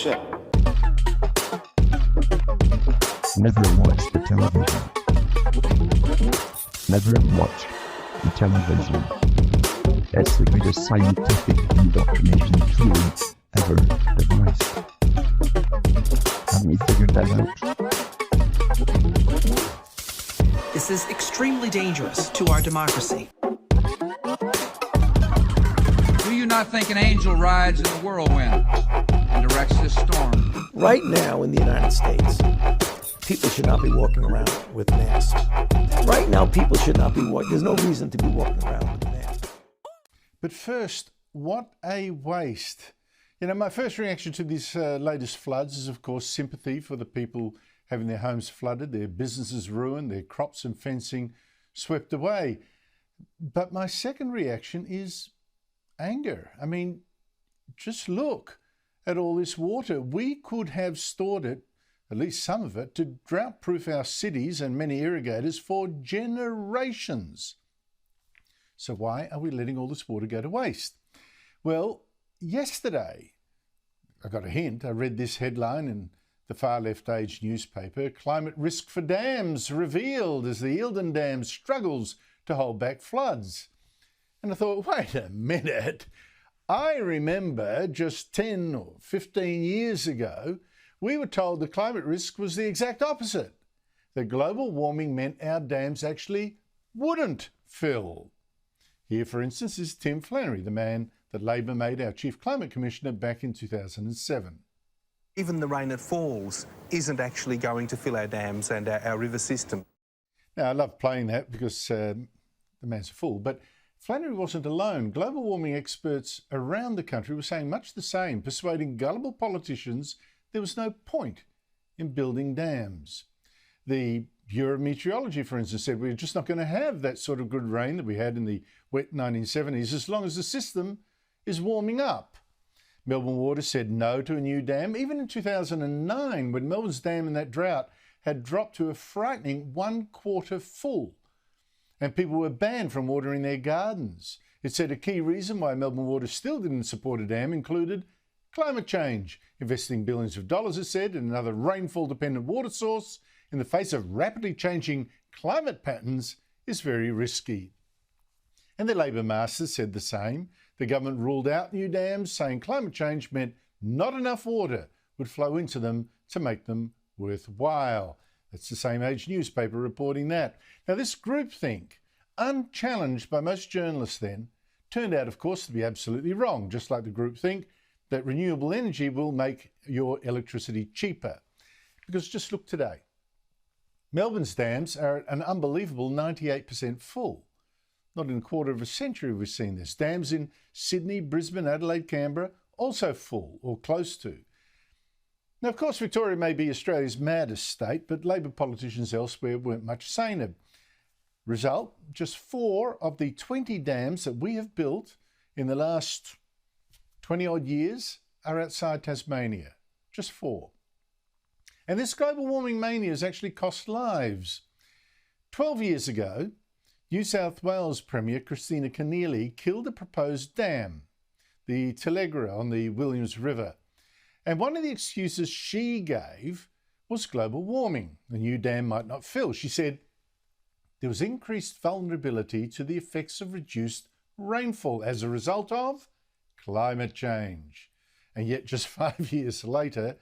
shit. Never watch the television. Never watch the television. That's the greatest scientific indoctrination tool ever devised. Haven't you figured that out? This is extremely dangerous to our democracy. Do you not think an angel rides in a whirlwind and directs this storm? Right now in the United States, people should not be walking around with masks. Right now, people should not be walking. There's no reason to be walking around with a mask. But first, what a waste. You know, my first reaction to these latest floods is, of course, sympathy for the people having their homes flooded, their businesses ruined, their crops and fencing swept away. But my second reaction is anger. I mean, just look at all this water. We could have stored it, at least some of it, to drought-proof our cities and many irrigators for generations. So why are we letting all this water go to waste? Well, yesterday, I got a hint. I read this headline in the Far Left Age newspaper: climate risk for dams revealed as the Eildon Dam struggles to hold back floods. And I thought, wait a minute. I remember just 10 or 15 years ago, we were told the climate risk was the exact opposite. That global warming meant our dams actually wouldn't fill. Here, for instance, is Tim Flannery, the man that Labor made our Chief Climate Commissioner back in 2007. Even the rain that falls isn't actually going to fill our dams and our river system. Now, I love playing that because the man's a fool, but Flannery wasn't alone. Global warming experts around the country were saying much the same, persuading gullible politicians there was no point in building dams. The Bureau of Meteorology, for instance, said we're just not going to have that sort of good rain that we had in the wet 1970s as long as the system is warming up. Melbourne Water said no to a new dam, even in 2009, when Melbourne's dam in that drought had dropped to a frightening 1/4 full, and people were banned from watering their gardens. It said a key reason why Melbourne Water still didn't support a dam included climate change. Investing billions of dollars, it said, in another rainfall-dependent water source in the face of rapidly changing climate patterns is very risky. And the Labor masters said the same. The government ruled out new dams, saying climate change meant not enough water would flow into them to make them worthwhile. That's the Same Age newspaper reporting that. Now, this groupthink, unchallenged by most journalists then, turned out, of course, to be absolutely wrong, just like the groupthink that renewable energy will make your electricity cheaper. Because just look today. Melbourne's dams are at an unbelievable 98% full. Not in a quarter of a century we've seen this. Dams in Sydney, Brisbane, Adelaide, Canberra, also full or close to. Now, of course, Victoria may be Australia's maddest state, but Labor politicians elsewhere weren't much saner. Result, just 4 of the 20 dams that we have built in the last 20-odd years are outside Tasmania. Just 4. And this global warming mania has actually cost lives. 12 years ago, New South Wales Premier Christina Keneally killed a proposed dam, the Telegra on the Williams River. And one of the excuses she gave was global warming. The new dam might not fill. She said there was increased vulnerability to the effects of reduced rainfall as a result of climate change. And yet just 5 years later,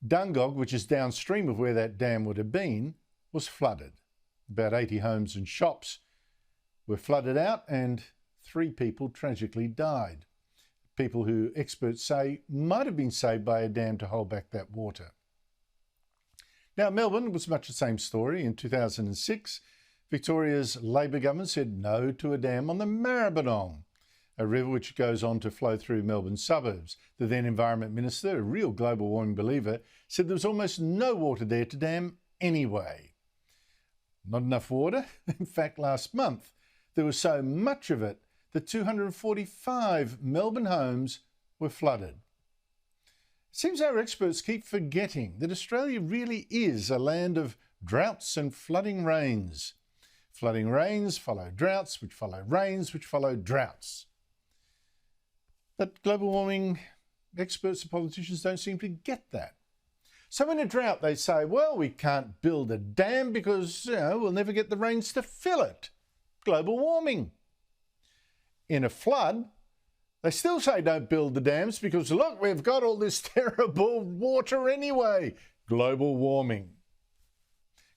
Dungog, which is downstream of where that dam would have been, was flooded. About 80 homes and shops were flooded out and 3 people tragically died. People who experts say might have been saved by a dam to hold back that water. Now, Melbourne was much the same story. In 2006, Victoria's Labor government said no to a dam on the Maribyrnong, a river which goes on to flow through Melbourne suburbs. The then Environment Minister, a real global warming believer, said there was almost no water there to dam anyway. Not enough water? In fact, last month, there was so much of it that 245 Melbourne homes were flooded. It seems our experts keep forgetting that Australia really is a land of droughts and flooding rains. Flooding rains follow droughts, which follow rains, which follow droughts. But global warming experts and politicians don't seem to get that. So in a drought, they say, well, we can't build a dam because, we'll never get the rains to fill it. Global warming. In a flood, they still say don't build the dams because, look, we've got all this terrible water anyway. Global warming.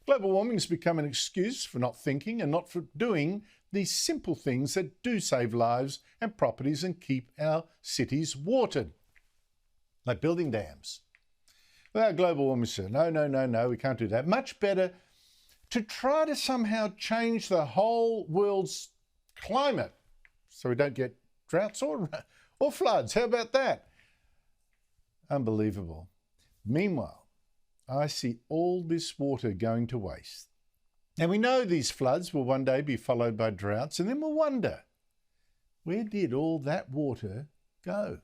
Global warming has become an excuse for not thinking and not for doing these simple things that do save lives and properties and keep our cities watered, like building dams. Well, global warming said, no, we can't do that. Much better to try to somehow change the whole world's climate so we don't get droughts or floods. How about that? Unbelievable. Meanwhile, I see all this water going to waste. And we know these floods will one day be followed by droughts, and then we'll wonder, where did all that water go?